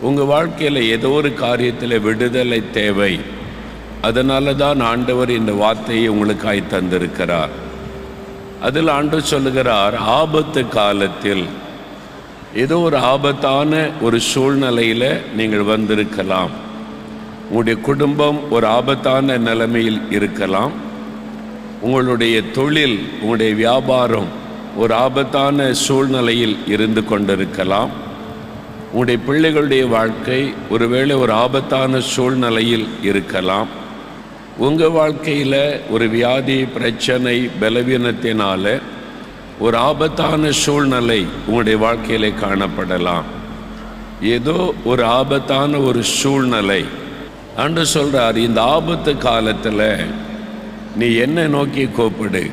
உங்கள் வாழ்க்கையில் ஏதோ ஒரு காரியத்தில் விடுதலை தேவை. அதனால தான் ஆண்டவர் இந்த வார்த்தையை உங்களுக்காய் தந்திருக்கிறார். அதில் ஆண்டவர் சொல்லுகிறார், ஆபத்து காலத்தில் ஏதோ ஒரு ஆபத்தான ஒரு சூழ்நிலையில் நீங்கள் வந்திருக்கலாம். உங்களுடைய குடும்பம் ஒரு ஆபத்தான நிலைமையில் இருக்கலாம். உங்களுடைய தொழில், உங்களுடைய வியாபாரம் ஒரு ஆபத்தான சூழ்நிலையில் இருந்து கொண்டிருக்கலாம். உங்களுடைய பிள்ளைகளுடைய வாழ்க்கை ஒருவேளை ஒரு ஆபத்தான சூழ்நிலையில் இருக்கலாம். உங்கள் வாழ்க்கையில் ஒரு வியாதி, பிரச்சனை, பலவீனத்தினால ஒரு ஆபத்தான சூழ்நிலை உங்களுடைய வாழ்க்கையிலே காணப்படலாம். ஏதோ ஒரு ஆபத்தான ஒரு சூழ்நிலை. ஆண்டவர் சொல்கிறார், இந்த ஆபத்து காலத்தில் நீ என்னை நோக்கி கூப்பிடு,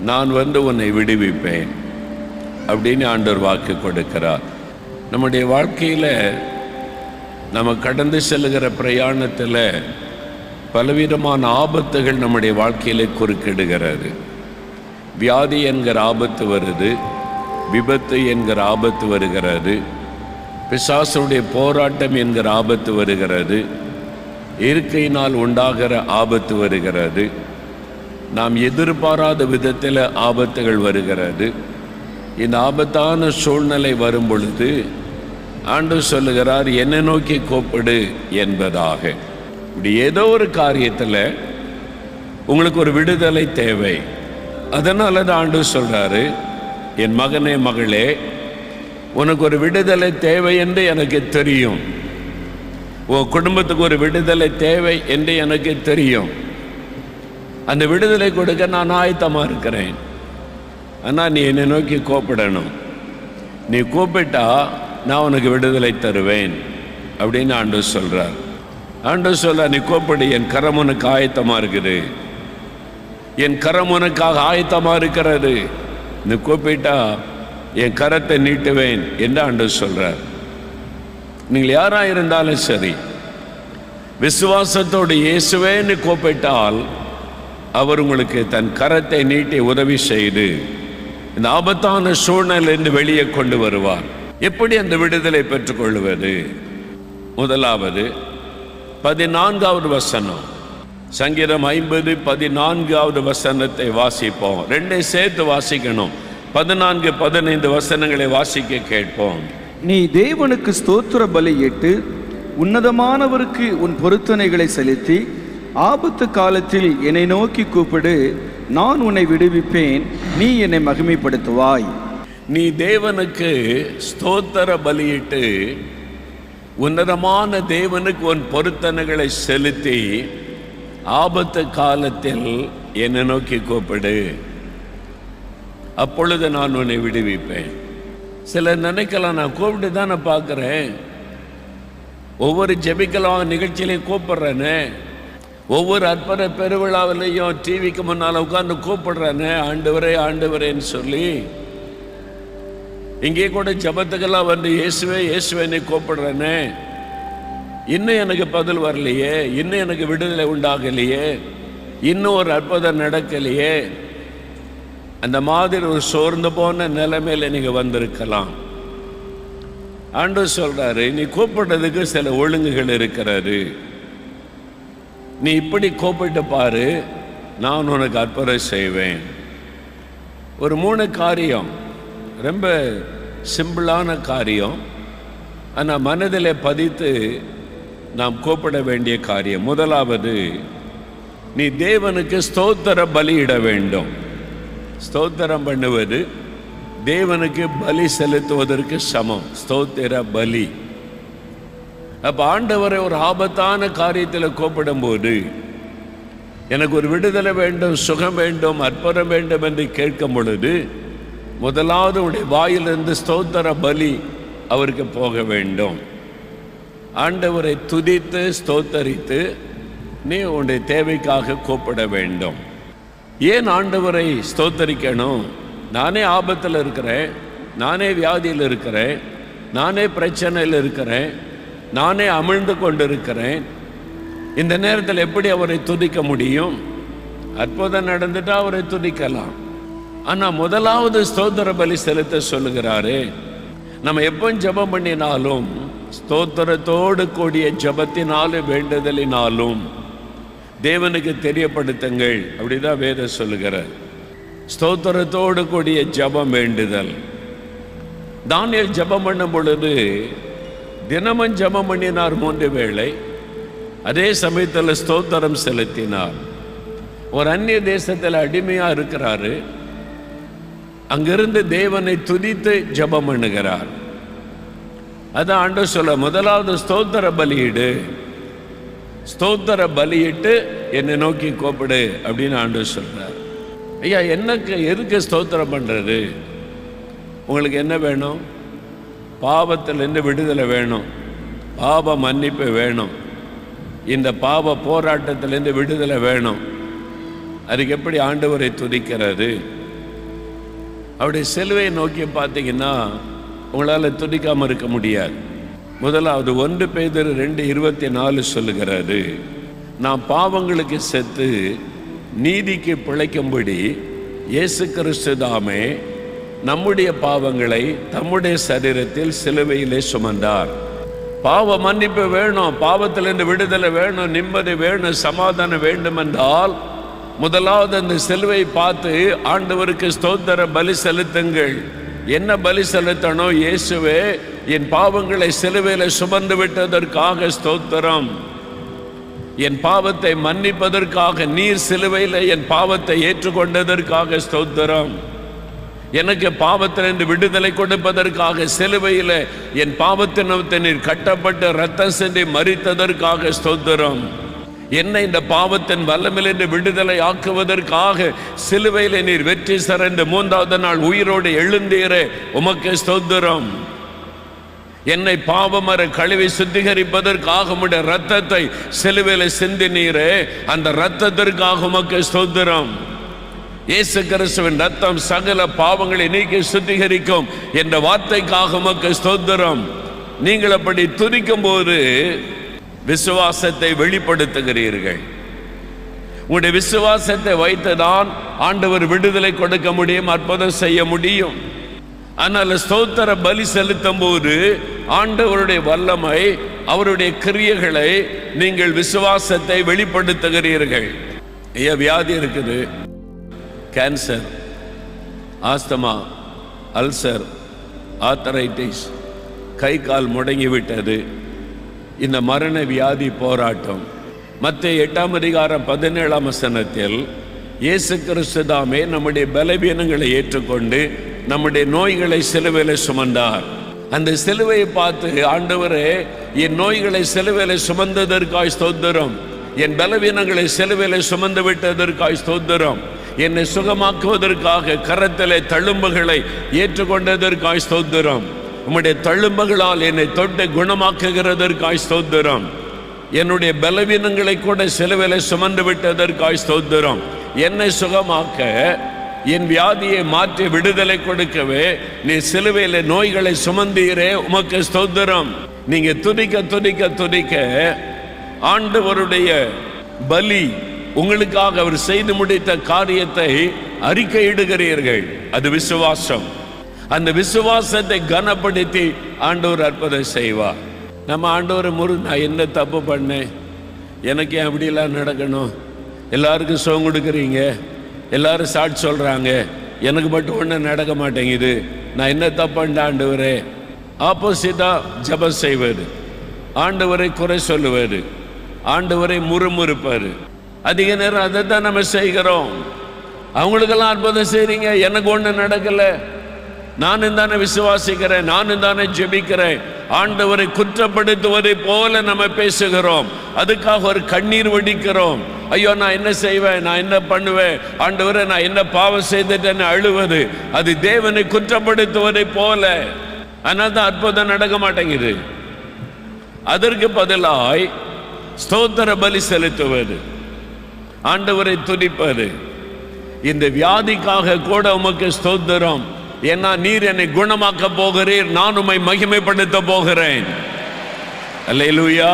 நான் உன்னை விடுவிப்பேன் அப்படின்னு ஆண்டவர் வாக்கு கொடுக்கிறார். நம்முடைய வாழ்க்கையில் நம்ம கடந்து செல்லுகிற பிரயாணத்தில் பலவிதமான ஆபத்துகள் நம்முடைய வாழ்க்கையிலே குறுக்கிடுகிறது. வியாதி என்கிற ஆபத்து வருது, விபத்து என்கிற ஆபத்து வருகிறது, பிசாசுடைய போராட்டம் என்கிற ஆபத்து வருகிறது, இயற்கையினால் உண்டாகிற ஆபத்து வருகிறது, நாம் எதிர்பாராத விதத்தில் ஆபத்துகள் வருகிறது. இந்த ஆபத்தான சூழ்நிலை வரும் பொழுது ஆண்டவர் சொல்லுகிறார், என்னை நோக்கி கூப்பிடு என்பதாக. இப்படி ஏதோ ஒரு காரியத்தில் உங்களுக்கு ஒரு விடுதலை தேவை. அதனால தான் ஆண்டவர் சொல்கிறாரு, என் மகனே, மகளே, உனக்கு ஒரு விடுதலை தேவை என்று எனக்கு தெரியும். உன் குடும்பத்துக்கு ஒரு விடுதலை தேவை என்று எனக்கு தெரியும். அந்த விடுதலை கொடுக்க நான் ஆயத்தமாக இருக்கிறேன். ஆனால் நீ என்னை நோக்கி கூப்பிடணும். நீ கூப்பிட்டா நான் உனக்கு விடுதலை தருவேன் அப்படின்னு ஆண்டவர் சொல்கிறார். ஆண்டவர் சொல்ல, நீ கூப்பிடு, என் கரம் உனக்கு ஆயத்தமாக இருக்குது, என் கரம் உனக்காக ஆயத்தமாக இருக்கிறது, நீ கூப்பிட்டா என் கரத்தை நீட்டுவேன் என்று ஆண்டவர் சொல்கிறார். நீங்கள் யாராக இருந்தாலும் சரி, விசுவாசத்தோடு இயேசுவேன்னு கூப்பிட்டால் அவர் உங்களுக்கு தன் கரத்தை நீட்டி உதவி செய்து இந்த ஆபத்தான சூழ்நிலையிலிருந்து வெளியே கொண்டு வருவார். எப்படி அந்த விடுதலை பெற்றுக்கொள்வது? முதலாவது 14வது வசனம், சங்கீதம் 50:14வது வசனத்தை வாசிப்போம். ரெண்டை சேர்த்து வாசிக்கணும். 14, 15 வசனங்களை வாசிக்க கேட்போம். நீ தேவனுக்கு ஸ்தோத்திர பலியிட்டு உன்னதமானவருக்கு உன் பொருத்தனைகளை செலுத்தி ஆபத்து காலத்தில் என்னை நோக்கி கூப்பிடு, நான் உன்னை விடுவிப்பேன், நீ என்னை மகிமைப்படுத்துவாய். நீ தேவனுக்கு ஸ்தோத்திர பலியிட்டு உன்னதமான தேவனுக்கு உன் பொருத்தனைகளை செலுத்தி ஆபத்து காலத்தில் என்னை நோக்கி கூப்பிடு, அப்பொழுது நான் உன்னை விடுவிப்பேன். சிலர் நினைக்கலாம், நான் கூப்பிட்டு தான் நான் பார்க்குறேன், ஒவ்வொரு ஜெபிக்கலாம் நிகழ்ச்சியிலையும் கூப்பிட்றேன்னு, ஒவ்வொரு அற்புத பெருவிழாவிலையும் டிவிக்கு முன்னால் உட்காந்து கூப்பிடுறேன்னு, ஆண்டவரே ஆண்டவரேன்னு சொல்லி. இங்கே கூட ஜபத்துக்கெல்லாம் வந்து இயேசுவே இயேசுவேன்னு கூப்பிடுறேன்னு, இன்னும் எனக்கு பதில் வரலையே, இன்னும் எனக்கு விடுதலை உண்டாகலையே, இன்னும் ஒரு அற்புதம் நடக்கலையே. அந்த மாதிரி ஒரு சோர்ந்து போன நிலைமையில நீங்கள் வந்திருக்கலாம். ஆண்டவர் சொல்கிறாரு, நீ கூப்பிடுறதுக்கு சில ஒழுங்குகள் இருக்கிறாரு. நீ இப்படி கூப்பிட்டு பாரு, நான் உனக்கு அற்புதம் செய்வேன். ஒரு 3 காரியம், ரொம்ப சிம்பிளான காரியம், ஆனால் மனதில் பதித்து நாம் கூப்பிட வேண்டிய காரியம். முதலாவது, நீ தேவனுக்கு ஸ்தோத்திர பலியிட வேண்டும். ஸ்தோத்திரம் பண்ணுவது தேவனுக்கு பலி செலுத்துவதற்கு சமம். ஸ்தோத்திர பலி. அப்போ ஆண்டவரை ஒரு ஆபத்தான காரியத்தில் கூப்பிடும்போது, எனக்கு ஒரு விடுதலை வேண்டும், சுகம் வேண்டும், அற்புதம் வேண்டும் என்று கேட்கும் பொழுது முதலாவது உடைய வாயிலிருந்து ஸ்தோத்திர பலி அவருக்கு போக வேண்டும். ஆண்டவரை துதித்து ஸ்தோத்தரித்து நீ உன்னுடைய தேவைக்காக கூப்பிட வேண்டும். ஏன் ஆண்டவரை ஸ்தோத்தரிக்கணும்? நானே ஆபத்தில் இருக்கிறேன், நானே வியாதியில் இருக்கிறேன், நானே பிரச்சனையில் இருக்கிறேன், நானே அமிழ்ந்து கொண்டிருக்கிறேன். இந்த நேரத்தில் எப்படி அவரை துதிக்க முடியும்? அற்புதம் நடந்துட்டா அவரை துதிக்கலாம். ஆனால் முதலாவது ஸ்தோத்திர பலி செலுத்த சொல்லுகிறாரு. நம்ம எப்போ ஜெபம் பண்ணினாலும் ஸ்தோத்திரத்தோடு கூடிய ஜபத்தினாலும் வேண்டுதலினாலும் தேவனுக்கு தெரியப்படுத்துங்கள். அப்படிதான் வேதம் சொல்லுகிறார். ஸ்தோத்திரத்தோடு கூடிய ஜபம் வேண்டுதல். தானியேல் ஜபம் பண்ணும் பொழுது தினமும் ஜபம் பண்ணினார் 3 வேளை. அதே சமயத்தில் ஸ்தோத்திரம் செலுத்தினார். ஒரு அந்நிய தேசத்தில் அடிமையா இருக்கிறாரு. அங்கிருந்து தேவனை துதித்து ஜபம் பண்ணுகிறார். அதான் ஆண்டவர் சொல்ல, முதலாவது ஸ்தோத்திர பலியிடு, ஸ்தோத்திர பலியிட்டு என்னை நோக்கி கூப்பிடு அப்படின்னு ஆண்டவர் சொல்றார். ஐயா, எதுக்கு ஸ்தோத்திரம் பண்றது? உங்களுக்கு என்ன வேணும்? பாவத்திலிருந்து விடுதலை வேணும், பாவ மன்னிப்பு வேணும், இந்த பாவ போராட்டத்திலிருந்து விடுதலை வேணும். அதுக்கு எப்படி ஆண்டவரை துதிக்கிறது? அவருடைய சிலுவையை நோக்கி பார்த்தீங்கன்னா உங்களால் துதிக்காமல் இருக்க முடியாது. முதலாவது 1 பேதுரு 2:24 சொல்லுகிறது, நாம் பாவங்களுக்கு செத்து நீதிக்கு பிழைக்கும்படி இயேசு கிறிஸ்து தாமே நம்முடைய பாவங்களை தம்முடைய சரீரத்தில் சிலுவையிலே சுமந்தார். பாவ மன்னிப்பு வேணும், பாவத்திலிருந்து விடுதலை வேணும், நிம்மதி வேணும், சமாதானம் வேண்டும் என்றால் முதலாவது அந்த சிலுவை பார்த்து ஆண்டவருக்கு ஸ்தோத்திர பலி செலுத்துங்கள். என்ன பலி செலுத்தணும்? இயேசுவே, என் பாவங்களை சிலுவையில் சுமந்து விட்டதற்காக ஸ்தோத்திரம், என் பாவத்தை மன்னிப்பதற்காக நீர் சிலுவையில் என் பாவத்தை ஏற்றுக்கொண்டதற்காக ஸ்தோத்திரம், எனக்கு பாவத்திலிருந்து விடுதலை கொடுப்பதற்காக சிலுவையில் என் பாவத்தினத்தை நீர் கட்டப்பட்டு ரத்தம் சிந்தி மரித்ததற்காக ஸ்தோத்திரம், என்னை இந்த பாவத்தின் வல்லமிலிருந்து விடுதலை ஆக்குவதற்காக சிலுவையில் நீர் வெற்றி சிறந்து 3வது நாள் உயிரோடு எழுந்தீரே, உமக்கு ஸ்தோத்திரம், என்னை பாவமர கழுவி சுத்திகரிப்பதற்காக உம்முடைய ரத்தத்தை சிலுவையில் சிந்தினீரே, அந்த ரத்தத்திற்காக உமக்கு ஸ்தோத்திரம், இயேசு கிறிஸ்துவின் ரத்தம் சகல பாவங்களை நீக்கி சுத்திகரிக்கும் என்ற வார்த்தைக்காக உமக்கு ஸ்தோத்திரம். நீங்கள் அப்படி துதிக்கும் போது விசுவாசத்தை வெளிப்படுத்துகிறீர்கள். உங்களுடைய விசுவாசத்தை வைத்துதான் ஆண்டவர் விடுதலை கொடுக்க முடியும், அற்புதம் செய்ய முடியும். ஆனால் ஸ்தோத்திர பலி செலுத்தும் போது ஆண்டவருடைய வல்லமை, அவருடைய கிரியைகளை நீங்கள் விசுவாசத்தை வெளிப்படுத்துகிறீர்கள். ஐயா, வியாதி இருக்குது, கேன்சர், ஆஸ்தமா, அல்சர், ஆத்தரைட்டிஸ், கை கால் முடங்கிவிட்டது, இந்த மரண வியாதி போராட்டம். மத்தேயு 8:17 இயேசு கிறிஸ்து தாமே நம்முடைய பலவீனங்களை ஏற்றுக்கொண்டு நம்முடைய நோய்களை சிலுவையில் சுமந்தார். அந்த சிலுவையை பார்த்து ஆண்டவரே, என் நோய்களை சிலுவையில் சுமந்ததற்காய் ஸ்தோத்திரம், என் பலவீனங்களை சிலுவையில் சுமந்து விட்டதற்காய் ஸ்தோத்திரம், என்னை சுகமாக்குவதற்காக கரத்திலே தழும்புகளை ஏற்றுக்கொண்டதற்காய் ஸ்தோத்திரம், உம்முடைய தழும்புகளால் என்னை தொட்டு குணமாக்குகிறதற்காய் ஸ்தோத்திரம், என்னுடைய பலவீனங்களை கூட சிலுவையில் சுமந்து விட்டதற்காய் ஸ்தோத்திரம், என்னை சுகமாக்க, என் வியாதியை மாற்றி விடுதலை கொடுக்கவே நீ சிலுவையில் நோய்களை சுமந்தீரே, உமக்கு ஸ்தோத்திரம். நீங்க துதிக்க துதிக்க துதிக்க ஆண்டவருடைய பலி, உங்களுக்காக அவர் செய்து முடித்த காரியத்தை அறிக்கையிடுகிறீர்கள். அது விசுவாசம். அந்த விசுவாசத்தை கனப்படுத்தி ஆண்டவர் அற்புதம் செய்வார். நம்ம ஆண்டவர் நான் என்ன தப்பு பண்ணேன், எனக்கு ஏன் அப்படிலாம் நடக்கணும், எல்லாருக்கும் சுகம் கொடுக்குறீங்க, எல்லாரும் சாட்சி சொல்றாங்க, எனக்கு மட்டும் ஒன்றும் நடக்க மாட்டேங்குது, நான் என்ன தப்புண்ட ஆண்டவரே? ஆப்போசிட்டா ஜபம் செய்வது, ஆண்டவரை குறை சொல்லுவது, ஆண்டவரை முறுமுறுப்பாரு. அதிக நேரம் அதை தான் நம்ம செய்கிறோம். அவங்களுக்கெல்லாம் அற்புதம் செய்றீங்க, எனக்கு ஒன்றும் நடக்கலை, நானும் தானே விசுவாசிக்கிறேன், நானும் தானே ஜெபிக்கிறேன். ஆண்டவரை குற்றப்படுத்துவதை போல நம்ம பேசுகிறோம். அதுக்காக ஒரு கண்ணீர் வடிக்கிறோம். ஐயோ, நான் என்ன செய்வேன், நான் என்ன பண்ணுவேன், ஆண்டவரை நான் என்ன பாவம் செய்துட்டேன்னு அழுவது, அது தேவனை குற்றப்படுத்துவதை போல. அதனால தான் அற்புதம் நடக்க மாட்டேங்குது. அதற்கு பதிலாய் ஸ்தோத்திர பலி செலுத்துவது, ஆண்டவரை துதிப்பது. இந்த வியாதிக்காக கூட உமக்கு ஸ்தோத்திரம், ஏன்னா நீர் என்னை குணமாக்க போகிறீர், நான் உம்மை மகிமைப்படுத்த போகிறேன். அல்லேலூயா.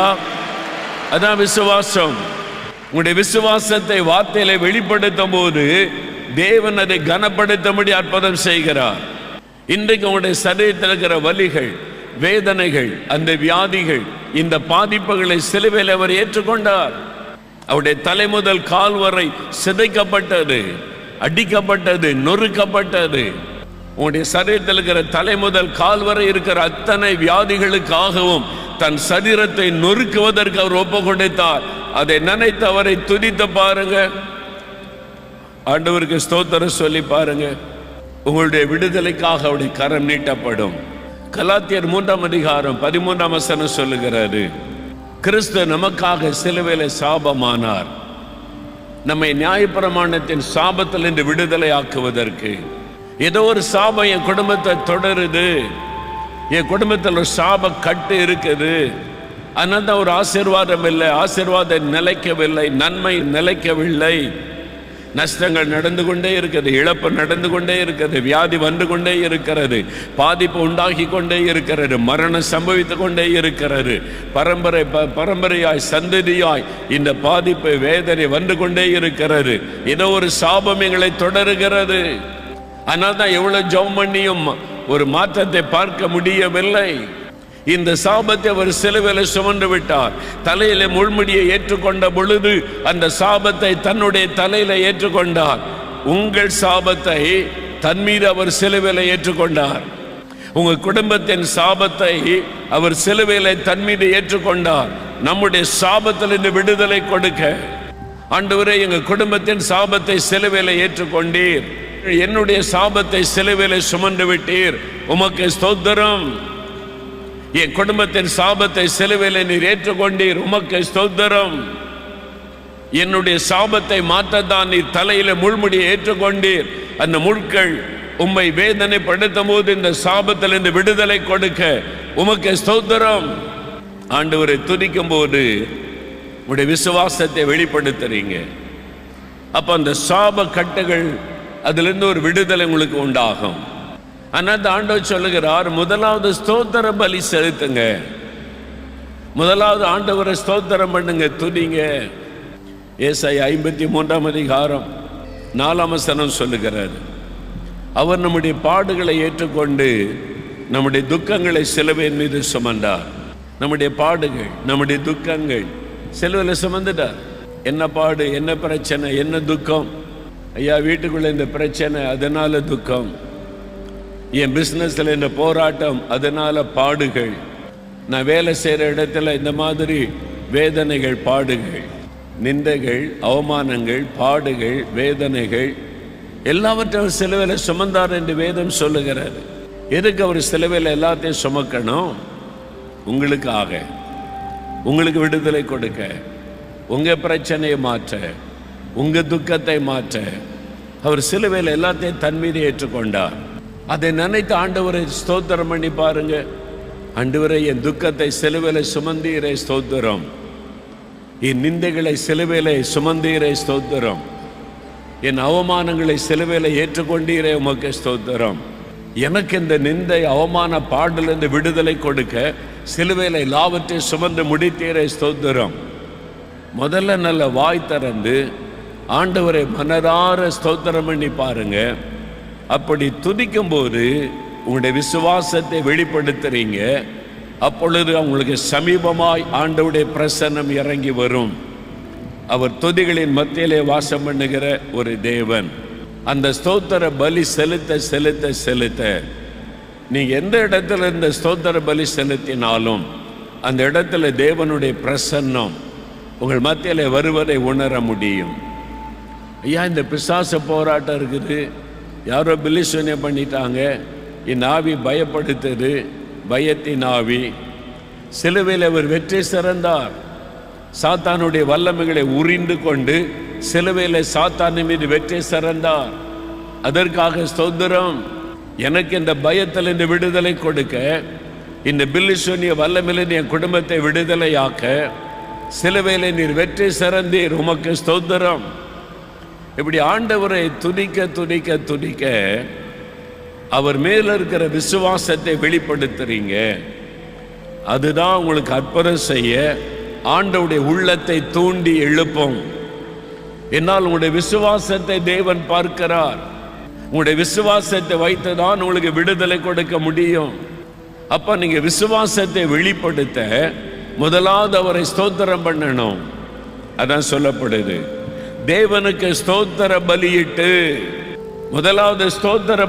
அதான் விசுவாசம். உங்களுடைய விசுவாசத்தை வார்த்தையில வெளிப்படுத்தும் போது தேவன் அதை கனப்படுத்தும்படி அற்புதம் செய்கிறார். இன்றைக்கு உங்களுடைய சரீரத்தில் இருக்கிற வலிகள், வேதனைகள், அந்த வியாதிகள், இந்த பாதிப்புகளை சிலுவையில் அவர் ஏற்றுக்கொண்டார். அவருடைய தலை முதல் கால் வரை சிதைக்கப்பட்டது, அடிக்கப்பட்டது, நொறுக்கப்பட்டது. உங்களுடைய சரீரத்தில் இருக்கிற தலை முதல் கால் வரை இருக்கிற அத்தனை வியாதிகளுக்காகவும் தன் சரீரத்தை நொறுக்குவதற்கு அவர் ஒப்பு கொடுத்தார். அதை நினைத்து அவரை துதித்து பாருங்க. ஆண்டவருக்கு ஸ்தோத்திரம் சொல்லி பாருங்க. உங்களுடைய விடுதலைக்காக அவருடைய கரம் நீட்டப்படும். கலாத்தியர் 3ஆம் அதிகாரம் 13ஆம் வசனம் சொல்லுகிறாரு, கிறிஸ்து நமக்காக சிலுவையில் சாபமானார், நம்மை நியாயப்பிரமாணத்தின் சாபத்தில் இருந்து விடுதலை ஆக்குவதற்கு. ஏதோ ஒரு சாபம் என் குடும்பத்தை தொடருது, என் குடும்பத்தில் ஒரு சாப கட்டு இருக்குது, அதனால தான் ஒரு ஆசீர்வாதம் இல்லை, ஆசீர்வாதம் நிலைக்கவில்லை, நன்மை நிலைக்கவில்லை, நஷ்டங்கள் நடந்து கொண்டே இருக்கிறது, இழப்பு நடந்து கொண்டே இருக்கிறது, வியாதி வந்து கொண்டே இருக்கிறது, பாதிப்பு உண்டாகி கொண்டே இருக்கிறது, மரணம் சம்பவித்து கொண்டே இருக்கிறது, பரம்பரையாய் சந்ததியாய் இந்த பாதிப்பு வேதனை வந்து கொண்டே இருக்கிறது. ஏதோ ஒரு சாபம் எங்களை தொடருகிறது. அதனால தான் எவ்வளவு ஜெபம் பண்ணியும் ஒரு மாற்றத்தை பார்க்க முடியவில்லை. இந்த சாபத்தை அவர் சிலுவையில் சுமந்து விட்டார். தலையில முள்முடியை ஏற்றுக்கொண்ட பொழுது அந்த சாபத்தை தன்னுடைய தலையில ஏற்றுக்கொண்டார். உங்கள் சாபத்தை தன் மீது அவர் சிலுவையில் ஏற்றுக்கொண்டார். உங்க குடும்பத்தின் சாபத்தை அவர் சிலுவையில் தன் மீது ஏற்றுக்கொண்டார். நம்முடைய சாபத்திலிருந்து விடுதலை கொடுக்க, ஆண்டவரே எங்க குடும்பத்தின் சாபத்தை சிலுவையில் ஏற்றுக்கொண்டீர், என்னுடைய சாபத்தை சிலுவையில் சுமந்து விட்டீர், உமக்கு ஸ்தோத்திரம். என் குடும்பத்தின் சாபத்தை சிலுவையில் நீர் ஏற்றுக்கொண்டீர், உமக்கு ஸ்தோத்திரம். என்னுடைய சாபத்தை மாற்றத்தான் நீர் தலையில முள்முடியை ஏற்றுக்கொண்டீர். அந்த முட்கள் உம்மை வேதனைப்படுத்தும் போது இந்த சாபத்திலிருந்து விடுதலை கொடுக்க உமக்கு ஸ்தோத்திரம். ஆண்டவரை துதிக்கும் போது உடைய விசுவாசத்தை வெளிப்படுத்துறீங்க. அப்ப அந்த சாப கட்டுகள் அதிலிருந்து ஒரு விடுதலை உங்களுக்கு உண்டாகும். ஆனால் ஆண்டவர் சொல்லுகிறார், முதலாவது ஸ்தோத்திர பலி செலுத்துங்க, முதலாவது ஆண்டவரை ஸ்தோத்திரம் பண்ணுங்க, துதிங்க. ஏசாயா 53ஆம் அதிகாரம் 4ஆம் வசனம் சொல்லுகிறார், அவர் நம்முடைய பாடுகளை ஏற்றுக்கொண்டு நம்முடைய துக்கங்களை சிலுவையின் மீது சுமந்தார். நம்முடைய பாடுகள், நம்முடைய துக்கங்கள் சிலுவையில் சுமந்துட்டார். என்ன பாடு, என்ன பிரச்சனை, என்ன துக்கம்? ஐயா, வீட்டுக்குள்ள இந்த பிரச்சனை, அதனால துக்கம். என் பிஸ்னஸில் இந்த போராட்டம், அதனால பாடுகள். நான் வேலை செய்கிற இடத்துல இந்த மாதிரி வேதனைகள், பாடுகள், நிந்தைகள், அவமானங்கள், பாடுகள், வேதனைகள் எல்லாவற்றையும் சிலுவையில் சுமந்தார் என்று வேதம் சொல்லுகிறார். எதுக்கு அவர் சிலுவையில் எல்லாத்தையும் சுமக்கணும்? உங்களுக்காக, உங்களுக்கு விடுதலை கொடுக்க, உங்க பிரச்சனையை மாற்ற, உங்க துக்கத்தை மாற்ற அவர் சிலுவையில் எல்லாத்தையும் தன் மீது ஏற்றுக்கொண்டார். அதை நினைத்து ஆண்டவரை ஸ்தோத்திரம் பண்ணி பாருங்க. ஆண்டவரை, என் துக்கத்தை சிலுவையில் சுமந்தீரே ஸ்தோத்திரம், என் நிந்தைகளை சிலுவையில் சுமந்தீரே ஸ்தோத்திரம், என் அவமானங்களை சிலுவையில் ஏற்றுக்கொண்டீரே உமக்கு ஸ்தோத்திரம். எனக்கு இந்த நிந்தை அவமான பாடலிருந்து விடுதலை கொடுக்க சிலுவையில் எல்லாவற்றையும் சுமந்து முடித்தீரே ஸ்தோத்திரம். முதல்ல நல்ல வாய் திறந்து ஆண்டவரை மனதார ஸ்தோத்திரம் பண்ணி பாருங்க. அப்படி துதிக்கும் போது உங்களுடைய விசுவாசத்தை வெளிப்படுத்துறீங்க. அப்பொழுது அவங்களுக்கு சமீபமாய் ஆண்டவருடைய பிரசன்னம் இறங்கி வரும். அவர் துதிகளின் மத்தியிலே வாசம் பண்ணுகிற ஒரு தேவன். அந்த ஸ்தோத்திர பலி செலுத்த செலுத்த செலுத்த நீங்க எந்த இடத்துல இந்த ஸ்தோத்திர பலி செலுத்தினாலும் அந்த இடத்துல தேவனுடைய பிரசன்னம் உங்கள் மத்தியிலே வருவதை உணர முடியும். ஐயா, இந்த பிசாச போராட்டம் இருக்குது, யாரோ பிலிசூனிய பண்ணிட்டாங்க, இந்த ஆவி பயப்படுத்துது, பயத்தின் ஆவி. சிலுவையில் அவர் வெற்றி சிறந்தார். சாத்தானுடைய வல்லமைகளை உரிந்து கொண்டு சிலுவையில் சாத்தானின் மீது வெற்றி சிறந்தார். அதற்காக ஸ்தோத்திரம். எனக்கு இந்த பயத்தில் இந்த விடுதலை கொடுக்க, இந்த பிலிசூனிய வல்லமையிலிருந்து என் குடும்பத்தை விடுதலையாக்க சிலுவையில் நீர் வெற்றி சிறந்தீர், உமக்கு ஸ்தோத்திரம். இப்படி ஆண்டவரை துதிக்க துதிக்க துதிக்க அவர் மேல இருக்கிற விசுவாசத்தை வெளிப்படுத்துறீங்க. அதுதான் உங்களுக்கு அற்புதம் செய்ய ஆண்டவருடைய உள்ளத்தை தூண்டி எழுப்பும். என்னால் உங்களுடைய விசுவாசத்தை தேவன் பார்க்கிறார். உங்களுடைய விசுவாசத்தை வைத்துதான் உங்களுக்கு விடுதலை கொடுக்க முடியும். அப்ப நீங்க விசுவாசத்தை வெளிப்படுத்த முதலாவது அவரை ஸ்தோத்திரம் பண்ணணும். அதான் சொல்லப்படுது. தேவனுக்கு ஸ்தோத்திர பலியிட்டு முதலாவது ஸ்தோத்திர